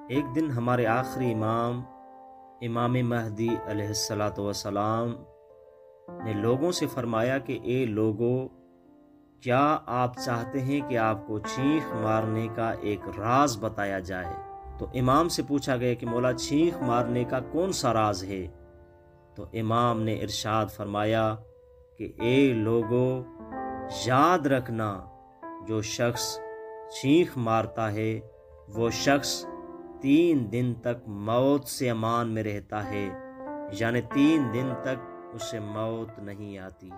एक दिन हमारे आखिरी इमाम इमाम महदी अलैहिस्सलातु वस्सलाम ने लोगों से फरमाया कि ए लोगों, क्या आप चाहते हैं कि आपको चीख मारने का एक राज बताया जाए? तो इमाम से पूछा गया कि मौला, चीख मारने का कौन सा राज है? तो इमाम ने इरशाद फरमाया कि ए लोगों, याद रखना, जो शख्स चीख मारता है वो शख्स 3 दिन तक मौत से अमान में रहता है, यानी 3 दिन तक उसे मौत नहीं आती।